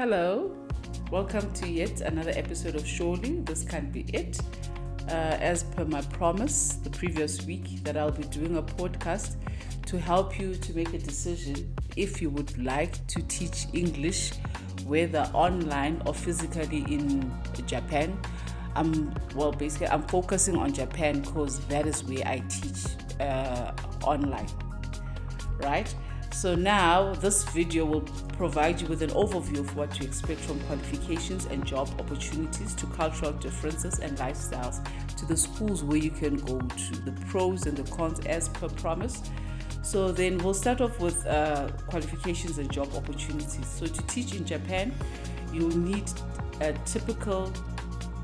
Hello, welcome to yet another episode of Surely This Can't Be It. As per my promise the previous week that I'll be doing a podcast to help you to make a decision if you would like to teach English, whether online or physically in Japan. I'm focusing on Japan because that is where I teach online, right? So now this video will provide you with an overview of what to expect from qualifications and job opportunities to cultural differences and lifestyles to the schools where you can go to, the pros and the cons as per promise. So then we'll start off with qualifications and job opportunities. So to teach in Japan, you'll need a typical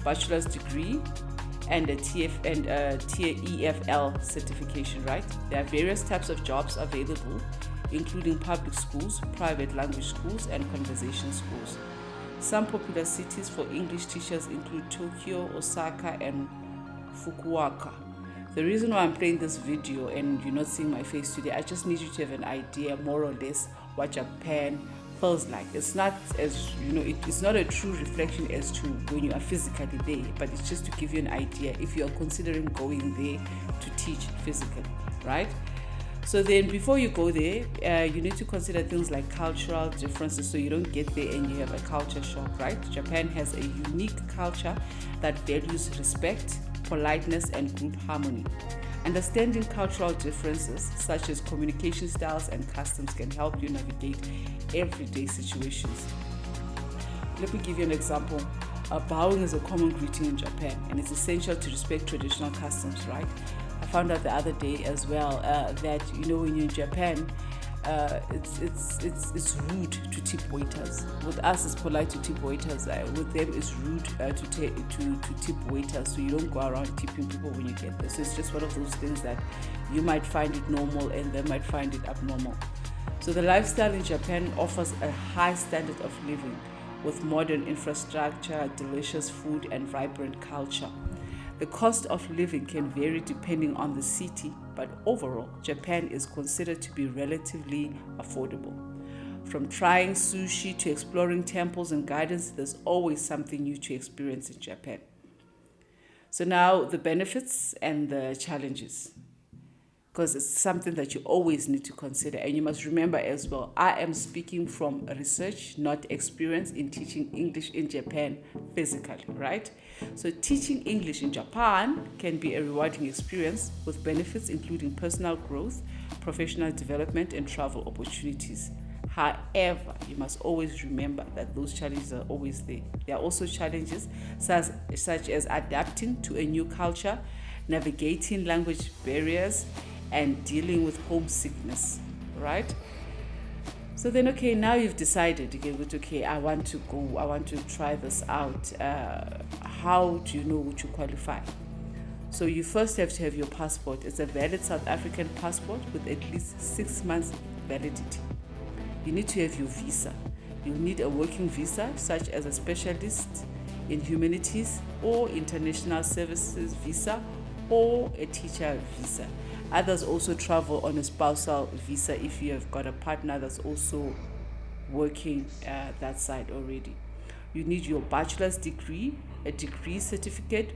bachelor's degree and a TEFL certification, right? There are various types of jobs available, including public schools, private language schools, and conversation schools. Some popular cities for English teachers include Tokyo, Osaka, and Fukuoka. The reason why I'm playing this video and you're not seeing my face today, I just need you to have an idea more or less what Japan feels like. It's not as, it's not a true reflection as to when you are physically there, but it's just to give you an idea if you are considering going there to teach physically, right? So then before you go there, you need to consider things like cultural differences so you don't get there and you have a culture shock, right? Japan has a unique culture that values respect, politeness, and group harmony. Understanding cultural differences such as communication styles and customs can help you navigate everyday situations. Let me give you an example. Bowing is a common greeting in Japan, and it's essential to respect traditional customs, right? I found out the other day as well that when you're in Japan, it's rude to tip waiters. With us, it's polite to tip waiters. With them, it's rude to tip waiters. So you don't go around tipping people when you get there. So it's just one of those things that you might find it normal and they might find it abnormal. So the lifestyle in Japan offers a high standard of living with modern infrastructure, delicious food, and vibrant culture. The cost of living can vary depending on the city, but overall, Japan is considered to be relatively affordable. From trying sushi to exploring temples and gardens, there's always something new to experience in Japan. So now the benefits and the challenges, because it's something that you always need to consider. And you must remember as well, I am speaking from research, not experience in teaching English in Japan physically, right? So teaching English in Japan can be a rewarding experience with benefits including personal growth, professional development, and travel opportunities. However, you must always remember that those challenges are always there. There are also challenges such as adapting to a new culture, navigating language barriers, and dealing with homesickness, right? So then, now you've decided, I want to try this out. How do you know which you qualify? So you first have to have your passport. It's a valid South African passport with at least 6 months validity. You need to have your visa. You need a working visa, such as a specialist in humanities or international services visa or a teacher visa. Others also travel on a spousal visa if you have got a partner that's also working that side already. You need your bachelor's degree, a degree certificate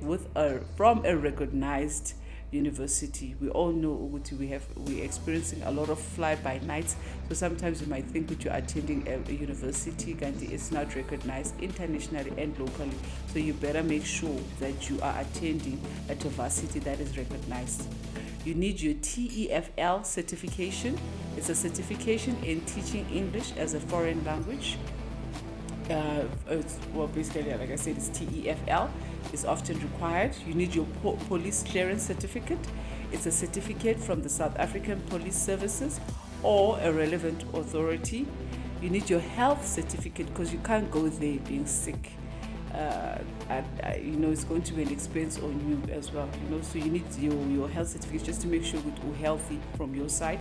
from a recognized university. We all know we're experiencing a lot of fly-by-nights, so sometimes you might think that you're attending a university and it's not recognized internationally and locally, so you better make sure that you are attending at a varsity that is recognized. You need your TEFL certification. It's a certification in teaching English as a foreign language. Basically, like I said, it's TEFL. It's often required. You need your police clearance certificate. It's a certificate from the South African Police Services or a relevant authority. You need your health certificate because you can't go there being sick. It's going to be an expense on you as well. So you need your health certificate just to make sure you're healthy from your side.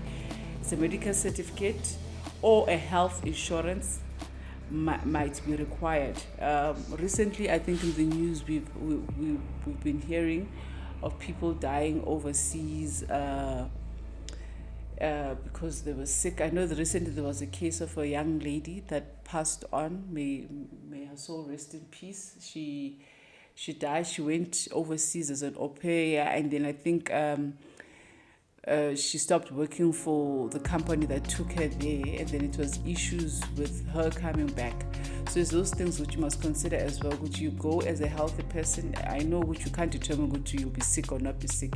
It's a medical certificate or a health insurance might be required. Recently, I think in the news we've been hearing of people dying overseas because they were sick. I know that recently there was a case of a young lady that passed on. May her soul rest in peace. She died. She went overseas as an au pair, and then I think she stopped working for the company that took her there, and then it was issues with her coming back. So it's those things which you must consider as well. Would you go as a healthy person? I know which you can't determine would you'll be sick or not be sick,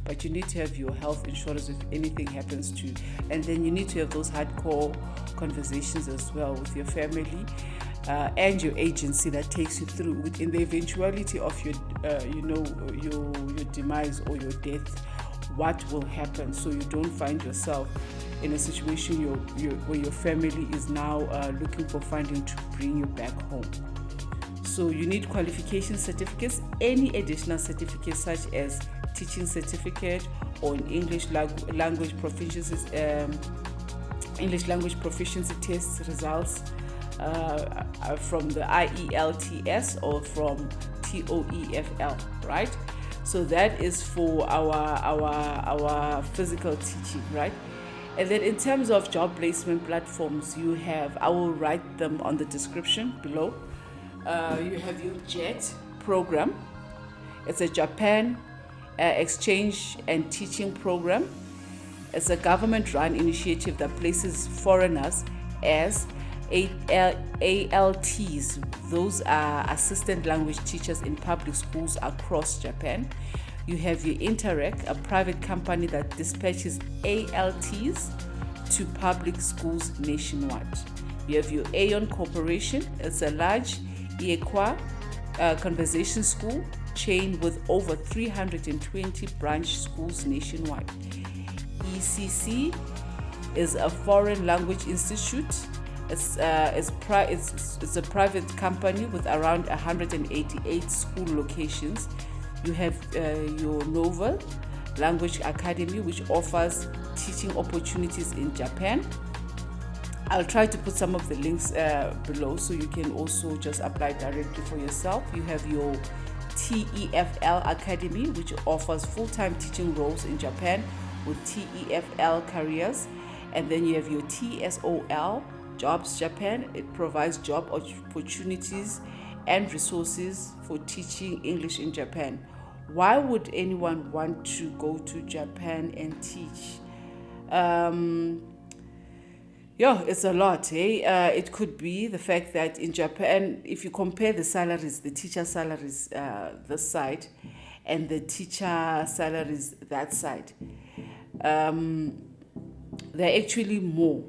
but you need to have your health insurance if anything happens to you. And then you need to have those hardcore conversations as well with your family and your agency that takes you through in the eventuality of your demise or your death. What will happen, so you don't find yourself in a situation where your family is now looking for funding to bring you back home. So you need qualification certificates, any additional certificates such as teaching certificate or an English language proficiency test results from the IELTS or from TOEFL, right? So that is for our physical teaching, right? And then in terms of job placement platforms, I will write them on the description below. You have your JET program. It's a Japan exchange and teaching program. It's a government-run initiative that places foreigners as ALTs. Those are assistant language teachers in public schools across Japan. You have your Interac, a private company that dispatches ALTs to public schools nationwide. You have your AEON Corporation. It's a large EQA conversation school chain with over 320 branch schools nationwide. ECC is a foreign language institute. It's a private company with around 188 school locations. You have your Novel Language Academy, which offers teaching opportunities in Japan. I'll try to put some of the links below so you can also just apply directly for yourself. You have your TEFL Academy, which offers full-time teaching roles in Japan with TEFL careers. And then you have your TESOL Jobs Japan. It provides job opportunities and resources for teaching English in Japan. Why would anyone want to go to Japan and teach? It's a lot. It could be the fact that in Japan, if you compare the salaries, the teacher salaries this side and the teacher salaries that side, they're actually more.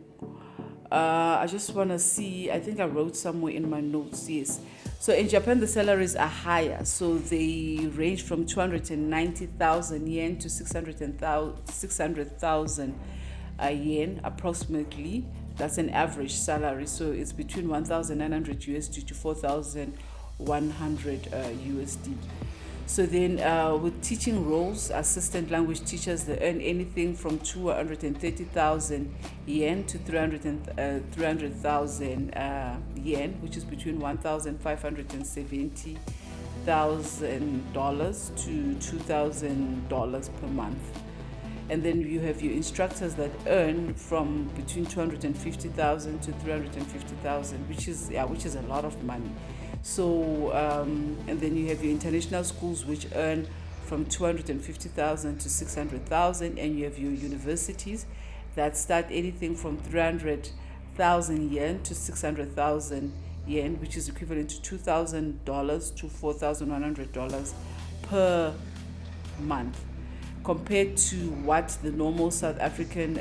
I just want to see, I think I wrote somewhere in my notes, yes. So in Japan, the salaries are higher. So they range from 290,000 yen to 600,000 yen approximately. That's an average salary. So it's between 1,900 USD to 4,100 USD. So then with teaching roles, assistant language teachers, they earn anything from 230,000 yen to 300,000 yen, which is between $1,570,000 to $2,000 per month. And then you have your instructors that earn from between 250,000 to 350,000, which is a lot of money. So, and then you have your international schools, which earn from 250,000 to 600,000, and you have your universities that start anything from 300,000 yen to 600,000 yen, which is equivalent to $2,000 to $4,100 per month, compared to what the normal South African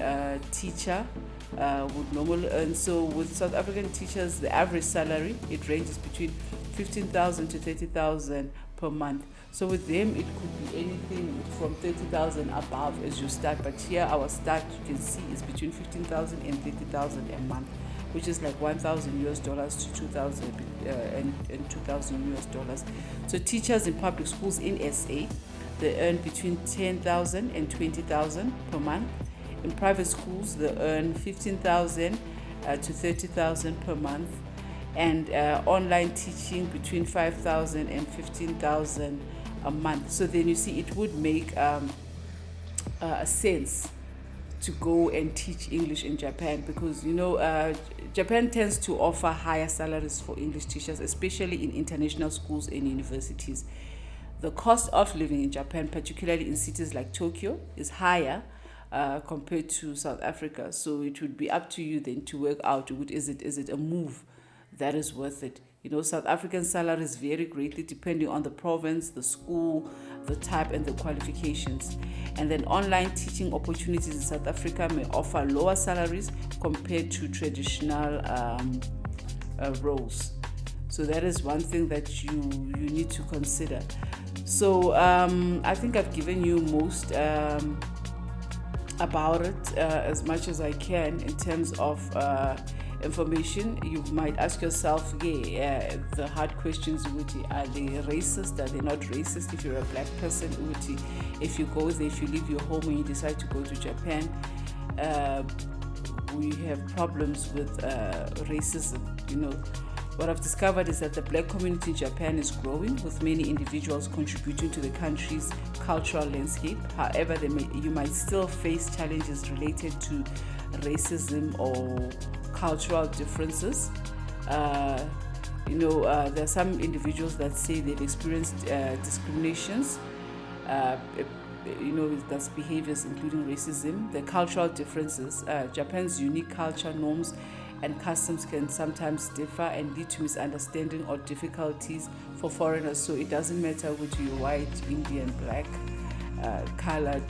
teacher would normally earn. So with South African teachers, the average salary, it ranges between 15,000 to 30,000 per month. So with them, it could be anything from 30,000 above as you start. But here, our start, you can see, is between 15,000 and 30,000 a month, which is like $1,000 US to 2,000 and $2,000 US. So teachers in public schools in SA, they earn between 10,000 and 20,000 per month. In private schools, they earn 15,000 to 30,000 per month, and online teaching between 5,000 and 15,000 a month. So then you see, it would make sense to go and teach English in Japan, because Japan tends to offer higher salaries for English teachers, especially in international schools and universities. The cost of living in Japan, particularly in cities like Tokyo, is higher compared to South Africa. So it would be up to you then to work out, is it a move that is worth it? South African salaries vary greatly depending on the province, the school, the type, and the qualifications. And then online teaching opportunities in South Africa may offer lower salaries compared to traditional roles. So that is one thing that you need to consider. So I think I've given you most about it as much as I can in terms of information. You might ask yourself, the hard questions, are they racist? Are they not racist? If you're a black person, if you go there, if you leave your home and you decide to go to Japan, we have problems with racism. What I've discovered is that the black community in Japan is growing, with many individuals contributing to the country's cultural landscape. However, you might still face challenges related to racism or cultural differences. There are some individuals that say they've experienced discriminations, that's behaviors including racism. The cultural differences, Japan's unique culture, norms, and customs can sometimes differ and lead to misunderstanding or difficulties for foreigners. So it doesn't matter whether you're white, Indian, black, colored.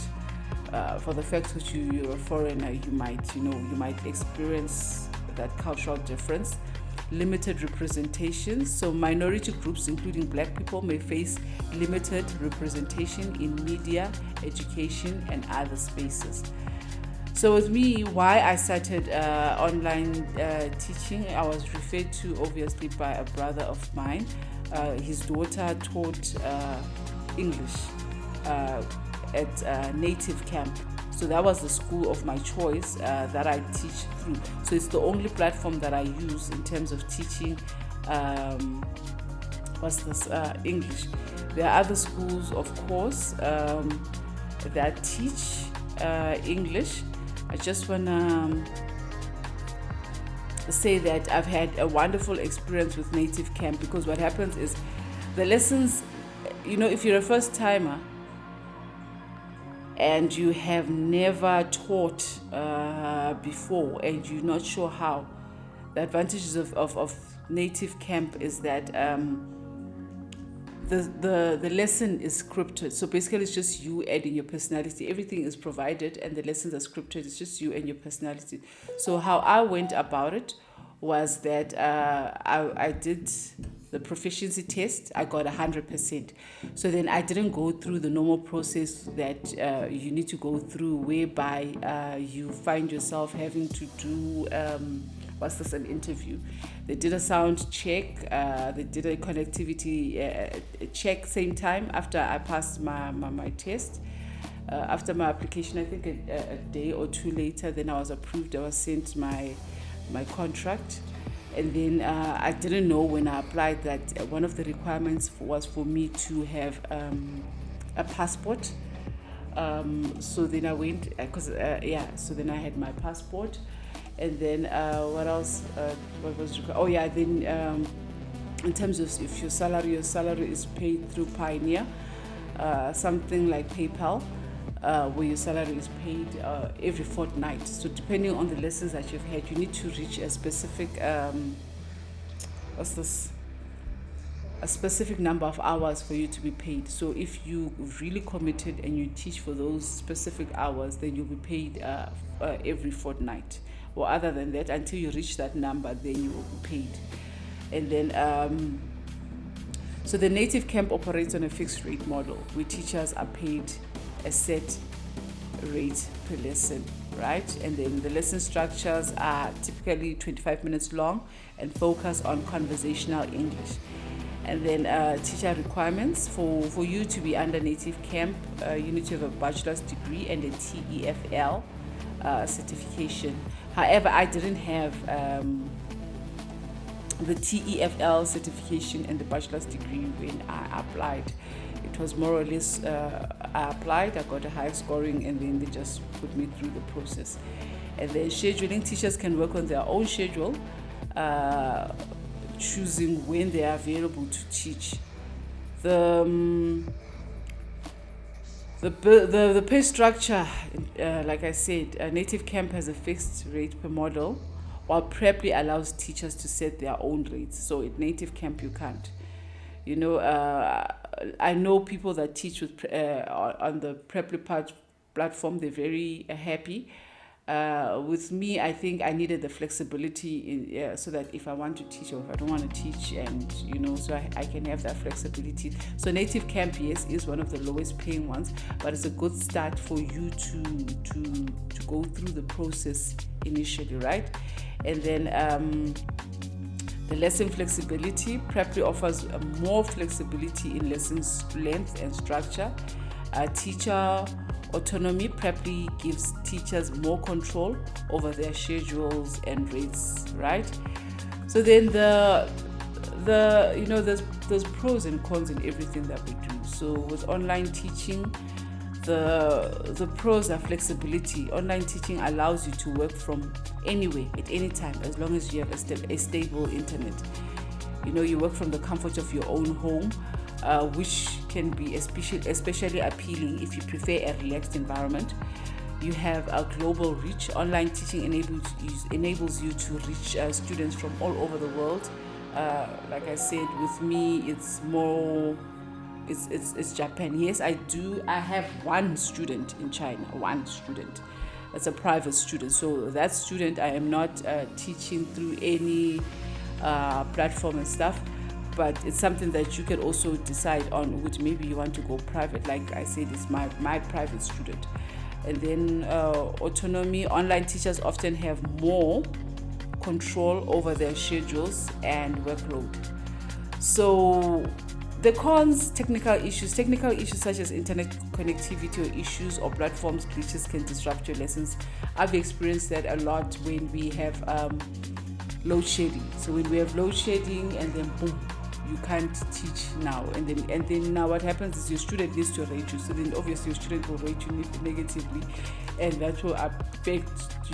For the fact that you're a foreigner, you might experience that cultural difference. Limited representation. So minority groups, including black people, may face limited representation in media, education, and other spaces. So with me, why I started online teaching, I was referred to obviously by a brother of mine. His daughter taught English at Native Camp. So that was the school of my choice that I teach through. So it's the only platform that I use in terms of teaching English. There are other schools, of course, that teach English. I just want to say that I've had a wonderful experience with Native Camp, because what happens is the lessons, if you're a first timer and you have never taught before and you're not sure how, the advantages of Native Camp is that the lesson is scripted. So basically it's just you adding your personality. Everything is provided and the lessons are scripted. It's just you and your personality. So how I went about it was that I did the proficiency test. I got 100%. So then I didn't go through the normal process that you need to go through, whereby you find yourself having to do an interview. They did a sound check, they did a connectivity check same time after I passed my test. After my application, I think a day or two later, then I was approved. I was sent my contract. And then I didn't know when I applied that one of the requirements was for me to have a passport. So then I went, so then I had my passport. And then what else? What was required? Then in terms of if your salary is paid through Pioneer, something like PayPal, where your salary is paid every fortnight. So depending on the lessons that you've had, you need to reach a specific a specific number of hours for you to be paid. So if you really committed and you teach for those specific hours, then you'll be paid every fortnight. Or other than that, until you reach that number, then you will be paid. And then so the Native Camp operates on a fixed rate model, where teachers are paid a set rate per lesson, right? And then the lesson structures are typically 25 minutes long and focus on conversational English. And then teacher requirements for you to be under Native Camp, you need to have a bachelor's degree and a TEFL certification. However, I didn't have the TEFL certification and the bachelor's degree when I applied. it was more or less, I applied, I got a high scoring, and then they just put me through the process. And then scheduling, teachers can work on their own schedule, choosing when they are available to teach. The pay structure, like I said, Native Camp has a fixed rate per model, while Preply allows teachers to set their own rates. So at Native Camp you can't. You know, I know people that teach with on the Preply platform. They're very happy. With me, I think I needed the flexibility so that if I want to teach or if I don't want to teach, and so I can have that flexibility. So Native Camp, yes, is one of the lowest paying ones, but it's a good start for you to go through the process initially, right? And then the lesson flexibility. Preply offers more flexibility in lessons length and structure. Teacher autonomy. Preply gives teachers more control over their schedules and rates, right? So then there's pros and cons in everything that we do. So with online teaching, the pros are flexibility. Online teaching allows you to work from anywhere at any time, as long as you have a stable internet. You work from the comfort of your own home, which can be especially appealing if you prefer a relaxed environment. You have a global reach. Online teaching enables you to reach students from all over the world. Like I said, with me, it's more. It's Japan. Yes, I have one student in China. One student. It's a private student. So that student, I am not teaching through any platform and stuff. But it's something that you can also decide on, which maybe you want to go private. Like I said, it's my private student. And then autonomy. Online teachers often have more control over their schedules and workload. So the cons, technical issues such as internet connectivity or issues or platforms glitches can disrupt your lessons. I've experienced that a lot when we have load shedding. So when we have load shedding and then boom, you can't teach now, and then now what happens is your student needs to rate you. So then obviously your student will rate you negatively, and that will affect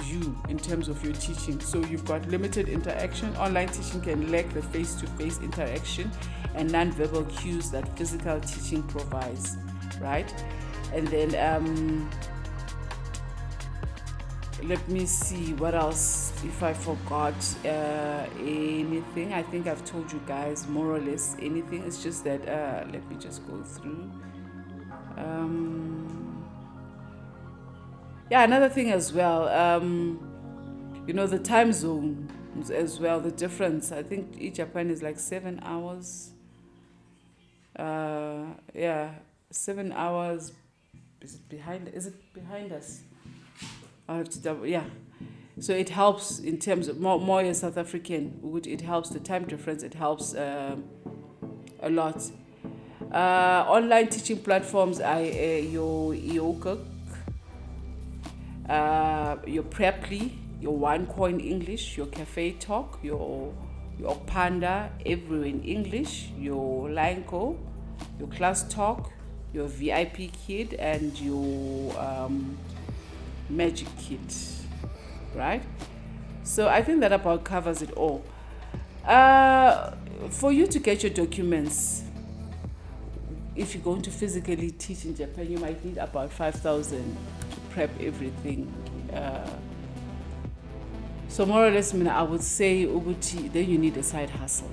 you in terms of your teaching. So you've got limited interaction. Online teaching can lack the face-to-face interaction and non-verbal cues that physical teaching provides, right? And then let me see what else, if I forgot anything. I think I've told you guys more or less anything. It's just that let me just go through. Another thing as well, the time zones as well, the difference. I think each Japan is like 7 hours. 7 hours. Is it behind us? I have to double, So it helps in terms of more South African, which it helps the time difference. It helps a lot. Online teaching platforms are your EOKids, your Preply, your OneCoin English, your Cafe Talk, your Panda, Everywhere in English, your Lingoda, your Class Talk, your VIPKid, and your VIPKid, right? So I think that about covers it all. For you to get your documents, if you're going to physically teach in Japan, you might need about 5,000 to prep everything. So more or less, I would say, then you need a side hustle.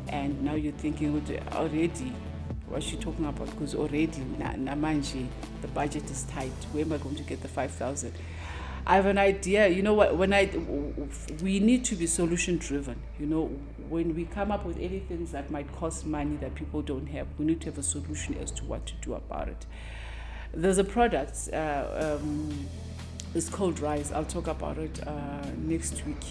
And now you're thinking already, what she talking about? Because already, namanji, the budget is tight. Where am I going to get the 5,000? I have an idea. You know what? We need to be solution driven. When we come up with anything that might cost money that people don't have, we need to have a solution as to what to do about it. There's a product. It's called Rise. I'll talk about it next week.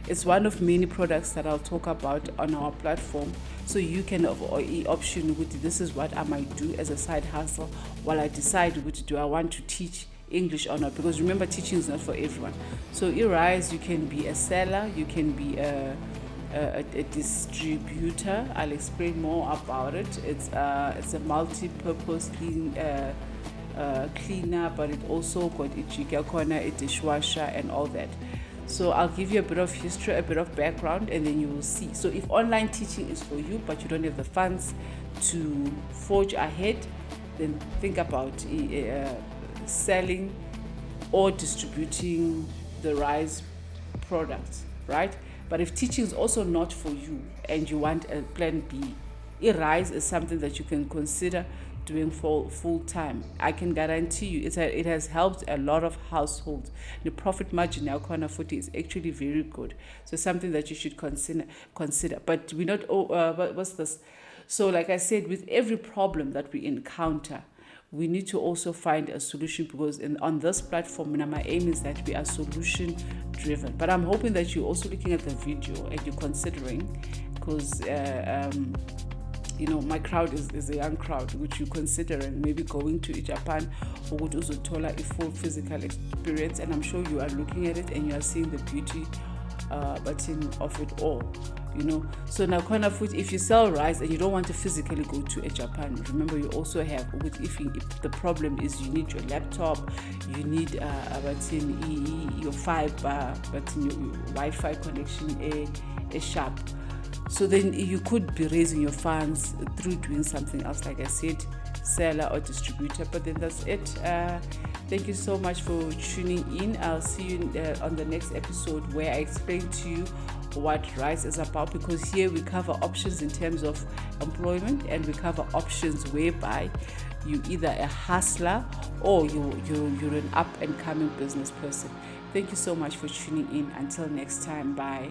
It's one of many products that I'll talk about on our platform. So you can have an option with this is what I might do as a side hustle while I decide do I want to teach English or not, because remember, teaching is not for everyone. So in Rise, you can be a seller, you can be a a distributor. I'll explain more about it. It's a multi-purpose cleaner, but it also got a jigger corner, a dishwasher, and all that. So I'll give you a bit of history, a bit of background, and then you will see. So if online teaching is for you, but you don't have the funds to forge ahead, then think about selling or distributing the Rise products, right? But if teaching is also not for you and you want a plan B, Rise is something that you can consider doing full time. I can guarantee you it has helped a lot of households. The profit margin now corner 40 is actually very good. So something that you should consider. But we're not what's this? So like I said, with every problem that we encounter, we need to also find a solution, because on this platform, my aim is that we are solution driven. But I'm hoping that you're also looking at the video and you're considering, because my crowd is a young crowd, which you consider, and maybe going to Japan or would also tola a full physical experience. And I'm sure you are looking at it and you are seeing the beauty button of it all. So now corner food, if you sell rice and you don't want to physically go to Japan, remember you also have, if the problem is you need your laptop, you need your fiber, but your Wi-Fi connection a sharp. So then you could be raising your funds through doing something else, like I said, seller or distributor. But then that's it. Thank you so much for tuning in. I'll see you on the next episode, where I explain to you what Rise is about, because here we cover options in terms of employment, and we cover options whereby you either a hustler or you're an up and coming business person. Thank you so much for tuning in. Until next time, bye.